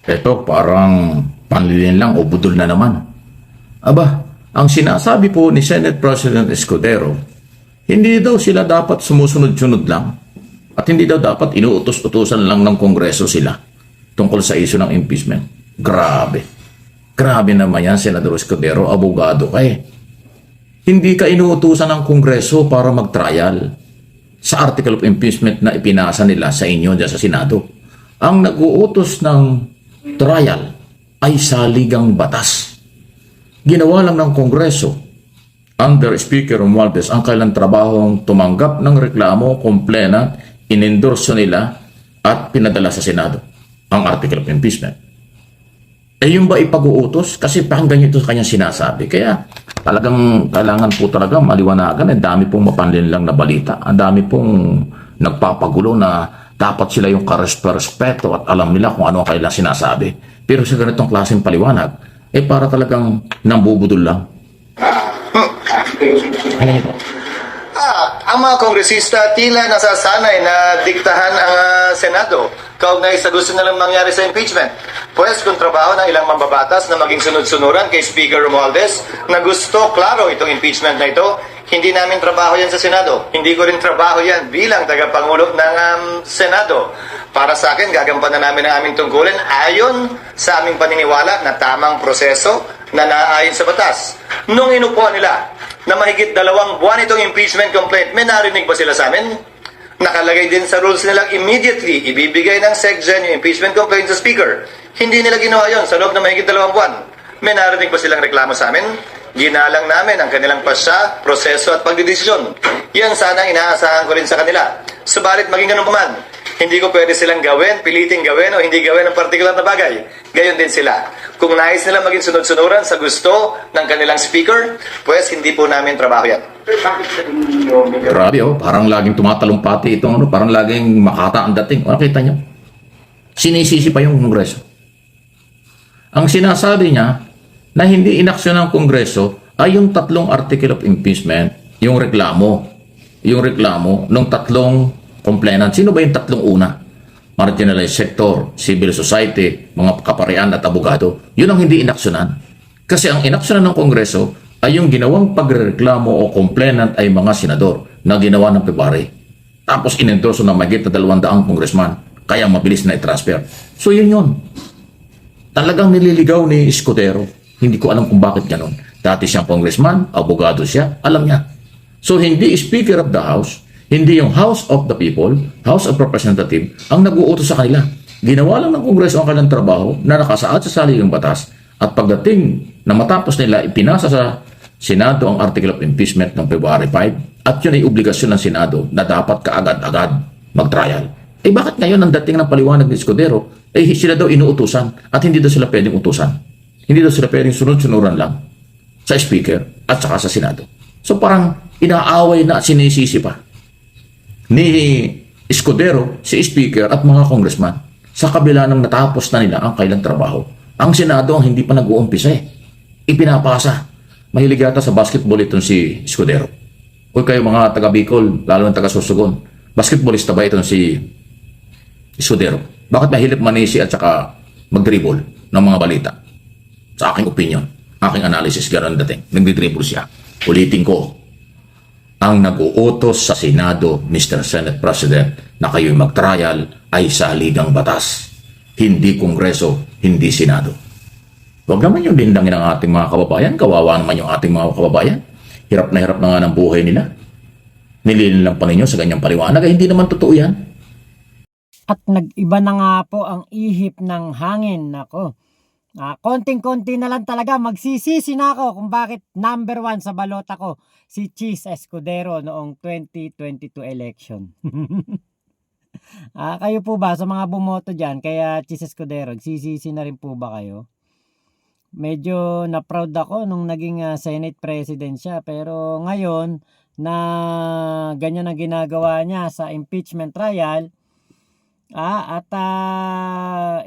Ito parang panlilin lang o budol na naman. Aba, ang sinasabi po ni Senate President Escudero, hindi daw sila dapat sumusunod-sunod lang at hindi daw dapat inuutos-utusan lang ng Kongreso sila tungkol sa isyu ng impeachment. Grabe. Grabe naman yan, Senador Escudero, abogado ka eh. Hindi ka inuutusan ng Kongreso para mag-trial sa article of impeachment na ipinasa nila sa inyo dyan sa Senado. Ang nag-uutos ng trial ay saligang batas. Ginawa lang ng Kongreso under Speaker Romualdez ang kailang trabahong tumanggap ng reklamo, complainant, inendorso nila at pinadala sa Senado ang article of impeachment. Eh yung ba ipag-uutos? Kasi pakinggan ito sa kanyang sinasabi. Kaya talagang kailangan po talaga maliwanagan. Ang dami pong mapanlinlang na balita. Ang dami pong nagpapagulo na dapat sila yung karespeto at alam nila kung ano ang kailang sinasabi. Pero sa ganitong klaseng paliwanag, eh para talagang nambubudol lang. Ano ito? Ang mga kongresista tila nasasanay na diktahan ang Senado kaugnay sa gusto nilang mangyari sa impeachment. Pwes kung trabaho ng ilang mambabatas na maging sunod-sunuran kay Speaker Romualdez na gusto klaro itong impeachment na ito, hindi namin trabaho yan sa Senado. Hindi ko rin trabaho yan bilang tagapangulo ng Senado. Para sa akin, gagampanan namin ang aming tungkulin ayon sa aming paniniwala na tamang proseso na naayon sa batas. Nung inupuan nila na mahigit 2 buwan itong impeachment complaint, may narinig ba sila sa amin? Nakalagay din sa rules nilang immediately ibibigay ng SecGen yung impeachment complaint sa Speaker. Hindi nila ginawa yon sa loob ng mahigit 2 buwan. May narinig ba silang reklamo sa amin? Ginalang namin ang kanilang pasya, proseso at pagdidesisyon. Yan sana inaasahan ko rin sa kanila. Subalit maging ganun pa man, hindi ko pwede silang gawin, piliting gawin o hindi gawin ang partikular na bagay. Gayon din sila. Kung nais nila maging sunod-sunuran sa gusto ng kanilang speaker, pues hindi po namin trabaho yan. Grabe oh, parang laging tumatalumpati itong parang laging Makata ang dating. O nakita nyo? Sinisisi pa yung Kongreso. Ang sinasabi niya na hindi inaksyon ng Kongreso ay yung 3 article of impeachment, yung reklamo ng 3 complainant. Sino ba yung 3 una? Marginalized sector, civil society, mga kaparian at abogado. Yun ang hindi inaksyonan. Kasi ang inaksyonan ng Kongreso ay yung ginawang pagreklamo o complainant ay mga senador na ginawa ng February. Tapos inendorso na mahigit na 200 congressman. Kaya mabilis na i-transfer. So yun. Talagang nililigaw ni Escudero. Hindi ko alam kung bakit ganon. Dati siyang congressman, abogado siya, alam niya. So hindi Speaker of the House, hindi yung House of the People, House of Representatives, ang nag-uutos sa kanila. Ginawa lang ng Kongreso ang kanilang trabaho na nakasaad sa saligang batas at pagdating na matapos nila ipinasa sa Senado ang article of impeachment ng February 5 at yun ay obligasyon ng Senado na dapat kaagad-agad mag-trial. Eh bakit ngayon ang dating ng paliwanag ni Escudero, eh sila daw inuutusan at hindi daw sila pwedeng utusan. Hindi daw sila pwedeng sunod-sunuran lang sa Speaker at saka sa Senado. So parang inaaway na sinisisi pa ni Escudero, si Speaker at mga congressman sa kabila ng natapos na nila ang kailang trabaho. Ang Senado ang hindi pa nag-uumpisa eh. Ipinapasa. Mahilig yata sa basketball itong si Escudero. O kayo mga taga Bicol, lalo ng taga Sorsogon, basketballista ba itong si Escudero? Bakit mahilip manisi at saka mag-dribble ng mga balita? Sa aking opinion, aking analysis, gano'n dating. Nag-dribble siya. Ulitin ko, ang nag-uutos sa Senado, Mr. Senate President, na kayo'y mag-trial ay saligang batas. Hindi Kongreso, hindi Senado. Huwag naman yung lindangin ng ating mga kababayan. Kawawa naman yung ating mga kababayan. Hirap na nga ng buhay nila. Nililin lang pa ninyo sa ganyang paliwanag. Ay, hindi naman totoo yan. At nag-iba na nga po ang ihip ng hangin. Nako. Konting-konti na lang talaga. Magsisisi na ako kung bakit number 1 sa balota ko si Cheese Escudero noong 2022 election. Kayo po ba sa mga bumoto dyan? Kaya Cheese Escudero, sisisi na rin po ba kayo? Medyo na-proud ako nung naging Senate President siya. Pero ngayon na ganyan ang ginagawa niya sa impeachment trial,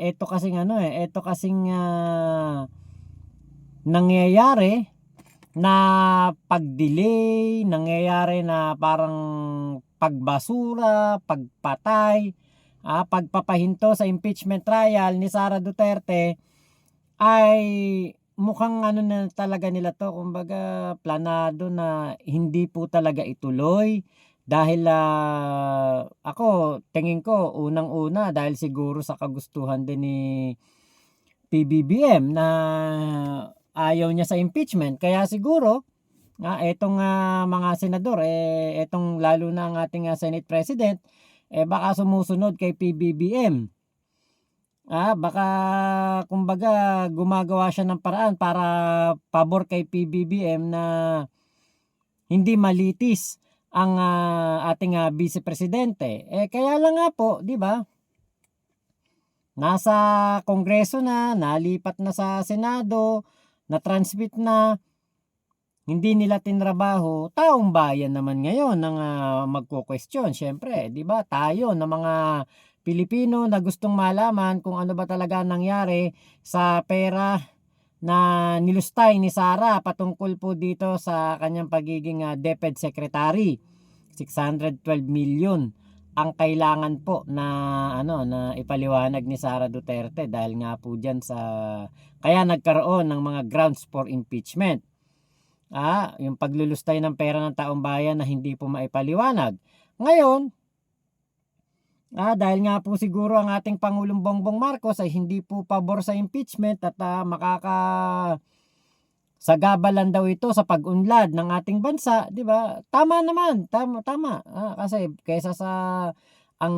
ito kasing nangyayari na pag-delay, nangyayari na parang pagbasura, pagpatay pagpapahinto sa impeachment trial ni Sara Duterte ay mukhang ano na talaga nila to, kumbaga planado na hindi po talaga ituloy dahil ako tingin ko unang-una dahil siguro sa kagustuhan din ni PBBM na ayaw niya sa impeachment, kaya siguro etong mga senador etong lalo na ang ating Senate President baka sumusunod kay PBBM. Baka kumbaga gumagawa siya ng paraan para pabor kay PBBM na hindi malitis ang ating Vice Presidente. Kaya lang nga po, 'di ba? Nasa Kongreso na, nalipat na sa Senado, na-transmit na, hindi nila tinrabaho. Taong bayan naman ngayon ang magko-question. Siyempre, 'di ba? Tayo na mga Pilipino na gustong malaman kung ano ba talaga nangyari sa pera na nilustay ni Sara patungkol po dito sa kanyang pagiging DepEd Secretary. 612 million ang kailangan po na na ipaliwanag ni Sara Duterte dahil nga po diyan sa kaya nagkaroon ng mga grounds for impeachment. Yung paglulustay ng pera ng taong bayan na hindi po maipaliwanag. Ngayon, dahil nga po siguro ang ating Pangulong Bongbong Marcos ay hindi po pabor sa impeachment at sagagabalan daw ito sa pag-unlad ng ating bansa, 'di ba? Tama naman, tama. Kasi kaysa sa ang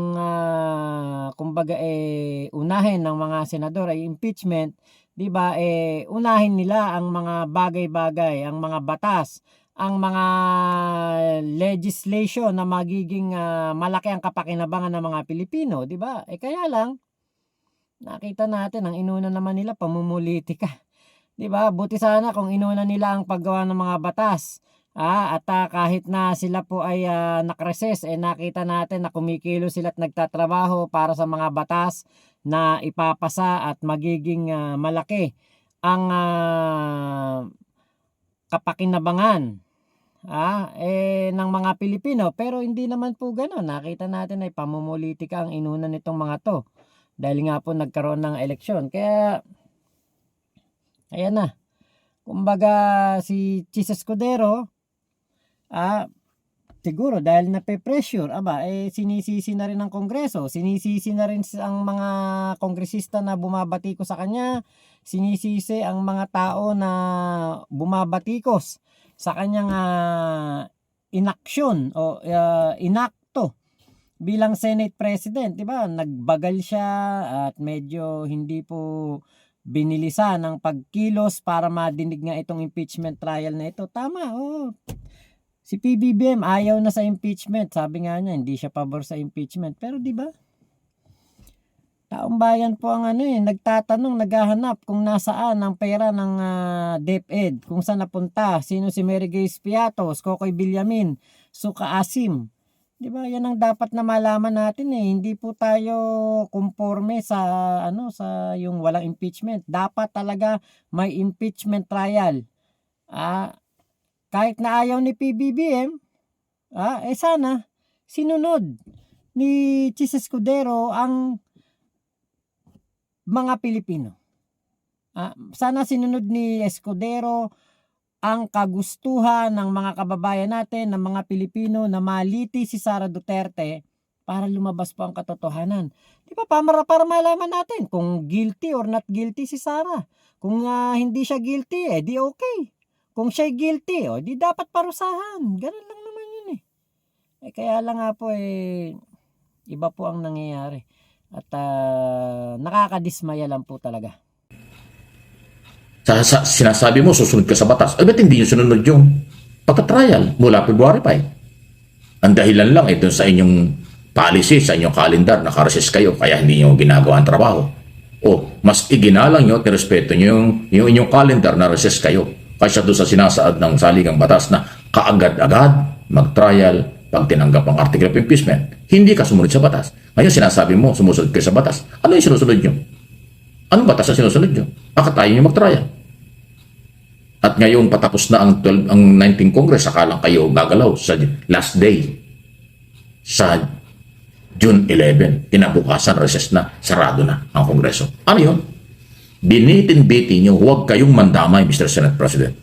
kumbaga unahin ng mga senador ay impeachment, 'di ba? Unahin nila ang mga bagay-bagay, ang mga batas, ang mga legislation na magiging malaki ang kapakinabangan ng mga Pilipino, 'di ba? Kaya lang nakita natin ang inuna naman nila pamumulitika. 'Di ba? Buti sana kung inuna nila ang paggawa ng mga batas. At kahit na sila po ay nakreses, nakita natin na kumikilos sila at nagtatrabaho para sa mga batas na ipapasa at magiging malaki ang kapakinabangan ng mga Pilipino. Pero hindi naman po gano'n. Nakita natin ay pamumulitika ang inuna nitong mga to dahil nga po nagkaroon ng eleksyon. Kaya ayan na, kumbaga si Chis Escudero siguro dahil nape-pressure, sinisisi na rin ng Kongreso, sinisisi na rin ang mga kongresista na bumabatikos sa kanya, sinisisi ang mga tao na bumabatikos sa kanyang inaksyon o inakto bilang Senate President, 'di ba? Nagbagal siya at medyo hindi po binilisan ng pagkilos para madinig nga itong impeachment trial na ito. Tama, si PBBM ayaw na sa impeachment. Sabi nga niya, hindi siya pabor sa impeachment. Pero 'di ba? Taong bayan po ang nagtatanong, naghahanap kung nasaan ang pera ng DepEd, kung saan napunta, sino si Mary Grace Piatos, Kokoy Villamin, Suka Asim. 'Di ba? Yan ang dapat na malaman natin Hindi po tayo konforme sa sa yung walang impeachment. Dapat talaga may impeachment trial. Kahit na ayaw ni PBBM, sana sinunod ni Chis Escudero ang mga Pilipino. Sana sinunod ni Escudero ang kagustuhan ng mga kababayan natin, ng mga Pilipino na maliti si Sara Duterte para lumabas po ang katotohanan. Di ba? Para malaman natin kung guilty or not guilty si Sara. Kung hindi siya guilty, di okay. Kung siya guilty, di dapat parusahan. Ganun lang naman yun kaya lang nga po iba po ang nangyayari. At nakakadismaya lang po talaga. Sinasabi mo, susunod ka sa batas. Ba't hindi nyo sunod yung pagka-trial mula February 5? Ang dahilan lang ito sa inyong policy, sa inyong calendar, nakareses kayo, kaya hindi nyo ginagawa ang trabaho. Mas iginalang nyo, tirespeto nyo yung inyong calendar na reses kayo. Kaysa doon sa sinasaad ng saligang batas na kaagad-agad mag-trial pag tinanggap ang article of impeachment. Hindi ka sumunod sa batas. Ngayon sinasabi mo, sumusunod kayo sa batas. Ano yung sinusunod nyo? Anong batas na sinusunod nyo? Bakit tayo nyo mag-trial? At ngayon patapos na ang 19 Congress, saka lang kayo gagalaw sa last day sa June 11, kinabukasan, recess na, sarado na ang Kongreso. Ano yun? Binitin-bitin nyo, huwag kayong mandamay, Mr. Senate President.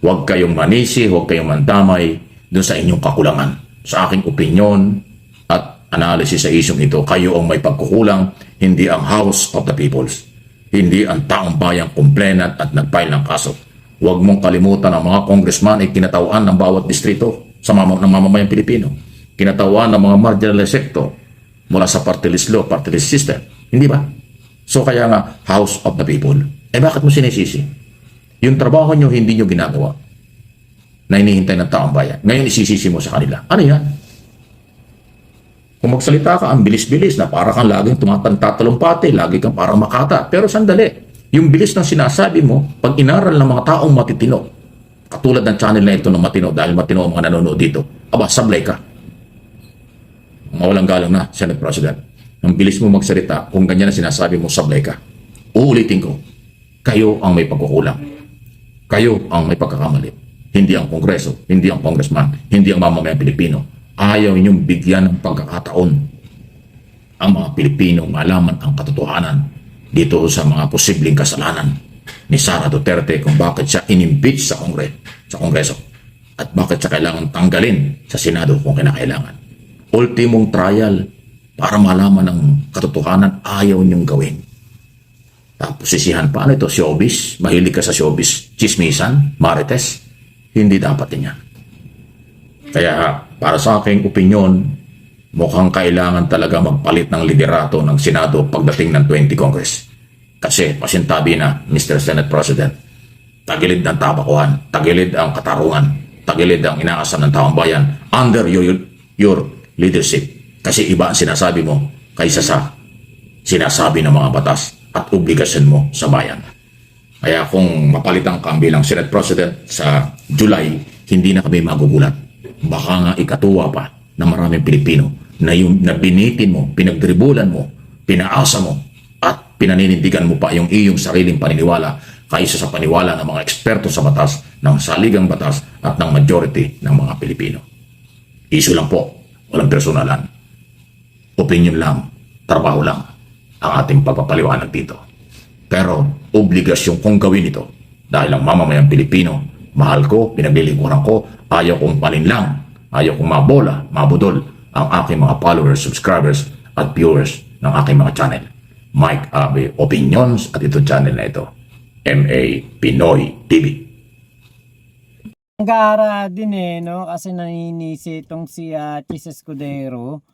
Huwag kayong manisi, huwag kayong mandamay dun sa inyong kakulangan. Sa aking opinyon at analysis sa isyong ito, kayo ang may pagkukulang, hindi ang House of the Peoples. Hindi ang taong bayang complainant at nag-file ng kaso. Huwag mong kalimutan ang mga congressman ay kinatawaan ng bawat distrito ng mamamayang Pilipino. Kinatawaan ng mga marginalized sector mula sa party list law, party list system. Hindi ba? So kaya nga, House of the People. Bakit mo sinisisi? Yung trabaho nyo, hindi nyo ginagawa na hinihintay ng taong bayan. Ngayon, isisisi mo sa kanila. Ano yan? Kung magsalita ka, ang bilis-bilis na para kang laging talumpati, lagi kang parang makata. Pero sandali, yung bilis ng sinasabi mo, pag inaral ng mga taong matitino, katulad ng channel na ito ng matino, dahil matino ang mga nanonood dito, sablay ka. Mawalang galang na, Senate President. Ang bilis mo magsalita, kung ganyan na sinasabi mo, sablay ka. Uulitin ko, kayo ang may pagkukulang. Kayo ang may pagkakamali. Hindi ang Kongreso, hindi ang Congressman, hindi ang mamamayang Pilipino. Ayaw ninyong bigyan ng pagkakataon ang mga Pilipino malaman ang katotohanan dito sa mga posibleng kasalanan ni Sara Duterte kung bakit siya inimpeach sa Kongreso at bakit siya kailangan tanggalin sa Senado kung kinakailangan. Ultimong trial para malaman ang katotohanan, ayaw niyong gawin. Tapos sisihan pa, ano ito, showbiz? Mahilig ka sa showbiz? Chismisan? Marites? Hindi dapat din yan. Kaya para sa aking opinyon, mukhang kailangan talaga magpalit ng liderato ng Senado pagdating ng 20 Congress. Kasi pasintabi na, Mr. Senate President, tagilid ng tabakuhan, tagilid ang katarungan, tagilid ang inaasam ng taong bayan under your leadership. Kasi iba ang sinasabi mo kaysa sa sinasabi ng mga batas at obligasyon mo sa bayan. Kaya kung mapalitan ka bilang Senate President sa July, hindi na kami magugulat. Baka nga ikatuwa pa ng maraming Pilipino na binitin mo, pinagdribulan mo, pinaasa mo, at pinaninindigan mo pa yung iyong sariling paniniwala kaysa sa paniwala ng mga eksperto sa batas, ng saligang batas at ng majority ng mga Pilipino. Issue lang po, walang personalan. Opinion lang, trabaho lang ang ating pagpapaliwanag dito. Pero obligasyon kong gawin ito dahil ang mamamayang Pilipino, mahal ko, pinaglilingkuran ko, ayaw kong palinlang, ayaw kong mabola, mabudol ang aking mga followers, subscribers at viewers ng aking mga channel. Mike Abe Opinions at ito channel na ito, MA Pinoy TV. Ang gara din no? Kasi naninisi itong si Chis Escudero.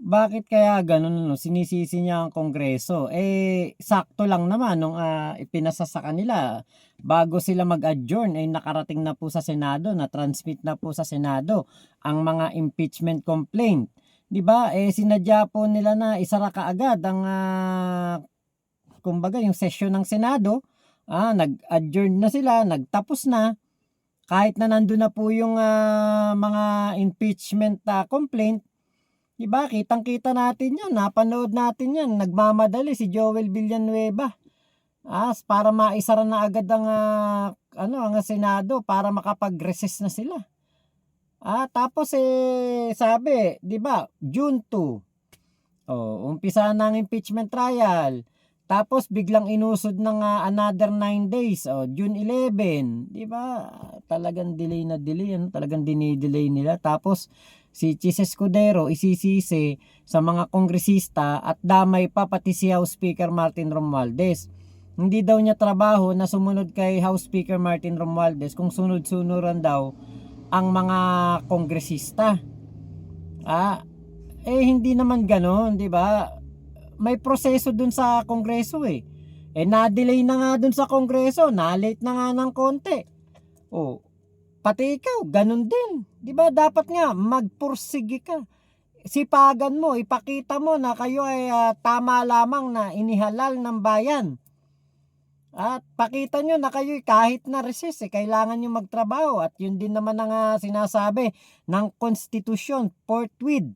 Bakit kaya ganun, no? Sinisisi niya ang Kongreso. Sakto lang naman nung ipinasa sa kanila. Bago sila mag-adjourn, nakarating na po sa Senado, na-transmit na po sa Senado ang mga impeachment complaint. 'Di ba? Sinadya po nila na isara kaagad ang kumbaga yung session ng Senado. Nag-adjourn na sila, nagtapos na. Kahit na nandun na po yung mga impeachment complaint. Diba? Kitang-kita natin yan. Napanood natin yan. Nagmamadali si Joel Villanueva. Para maisara na agad ang Senado para makapag-recess na sila. Tapos sabi, 'di ba? June 2. Umpisa na ang impeachment trial. Tapos biglang inusod ng another 9 days. June 11, 'di ba? Talagang delay na delay, talagang dinidelay nila. Tapos si Chis Escudero isisisi sa mga kongresista at damay pa pati si House Speaker Martin Romualdez. Hindi daw niya trabaho na sumunod kay House Speaker Martin Romualdez kung sunod-sunuran daw ang mga kongresista. Hindi naman ganoon, 'di ba? May proseso dun sa Kongreso na-delay na nga dun sa Kongreso, na-late na nga ng konti. Pati ikaw, ganun din. 'Di ba? Dapat nga magpursige ka. Sipagan mo, ipakita mo na kayo ay tama lamang na inihalal ng bayan. At pakita nyo na kayo kahit na recess, kailangan nyo magtrabaho. At yun din naman ang sinasabi ng konstitusyon, forthwith.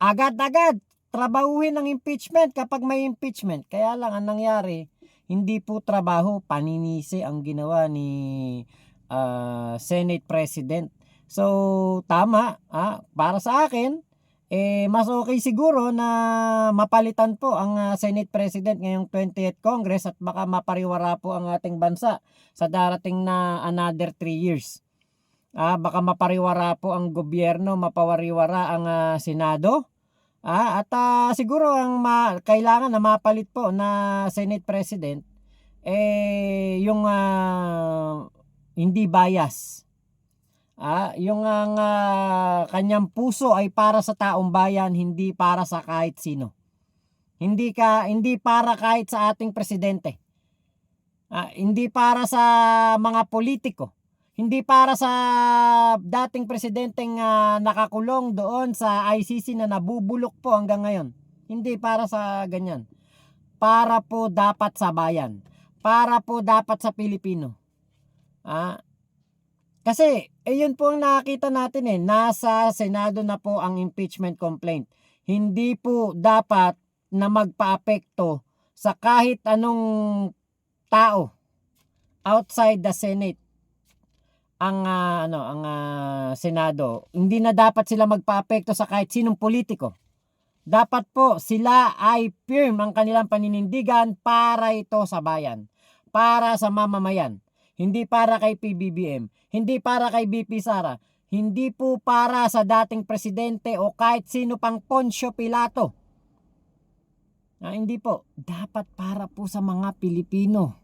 Agad-agad, trabahuhin ang impeachment kapag may impeachment. Kaya lang, ang nangyari, hindi po trabaho, paninisi ang ginawa ni Senate President. So, tama. Para sa akin, mas okay siguro na mapalitan po ang Senate President ngayong 20th Congress at baka mapariwara po ang ating bansa sa darating na another 3 years. Baka mapariwara po ang gobyerno, mapawariwara ang Senado. At siguro ang kailangan na mapalit po na Senate President yung hindi bias. Yung ang kanyang puso ay para sa taong bayan, hindi para sa kahit sino. Hindi para kahit sa ating presidente. Hindi para sa mga politiko. Hindi para sa dating presidenteng nakakulong doon sa ICC na nabubulok po hanggang ngayon. Hindi para sa ganyan. Para po dapat sa bayan. Para po dapat sa Pilipino. Kasi, yun po ang nakita natin nasa Senado na po ang impeachment complaint. Hindi po dapat na magpaapekto sa kahit anong tao outside the Senate. Ang Senado, hindi na dapat sila magpaapekto sa kahit sinong politiko. Dapat po sila ay firm ang kanilang paninindigan para ito sa bayan, para sa mamamayan. Hindi para kay PBBM, hindi para kay BP Sara, hindi po para sa dating presidente o kahit sino pang Poncio Pilato. Hindi po, dapat para po sa mga Pilipino.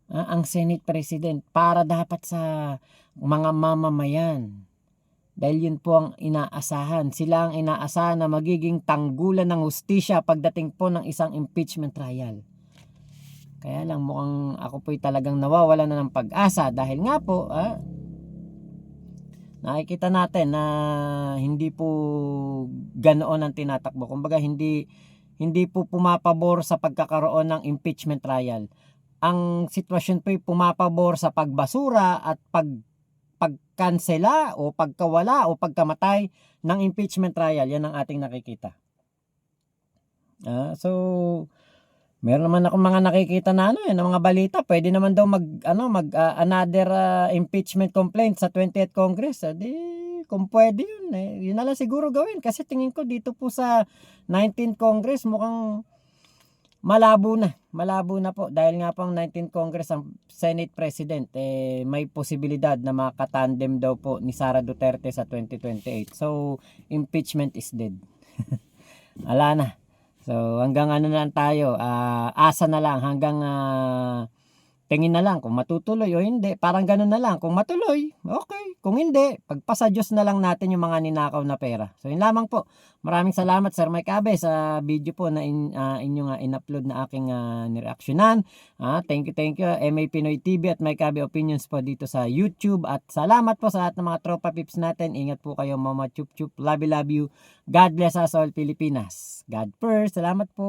Ang Senate President, para dapat sa mga mamamayan. Dahil yun po ang inaasahan. Sila ang inaasahan na magiging tanggulan ng hustisya pagdating po ng isang impeachment trial. Kaya lang mukhang ako po'y talagang nawawala na ng pag-asa dahil nga po nakikita natin na hindi po ganoon ang tinatakbo. Kumbaga hindi po pumapabor sa pagkakaroon ng impeachment trial. Ang sitwasyon po'y pumapabor sa pagbasura at pagkansela o pagkawala o pagkamatay ng impeachment trial. Yan ang ating nakikita. So meron naman ako mga nakikita na ng mga balita, pwede naman daw another impeachment complaint sa 20th Congress. Kung pwede yun, yun na lang siguro gawin kasi tingin ko dito po sa 19th Congress mukhang malabo na po dahil nga po ang 19th Congress ang Senate President may posibilidad na makatandem daw po ni Sara Duterte sa 2028. So impeachment is dead. Ala na. So hanggang na lang tayo, asa na lang hanggang tingin na lang kung matutuloy o hindi. Parang ganun na lang. Kung matuloy, okay. Kung hindi, pagpasa Diyos na lang natin yung mga ninakaw na pera. So yun lamang po. Maraming salamat Sir Mike Abe sa video po na inyong in-upload na aking nireaksyonan. Thank you MA Pinoy TV at Mike Abe Opinions po dito sa YouTube. At salamat po sa lahat ng mga tropa pips natin. Ingat po kayo Mama Chup Chup. Love you. God bless us all Pilipinas. God first. Salamat po.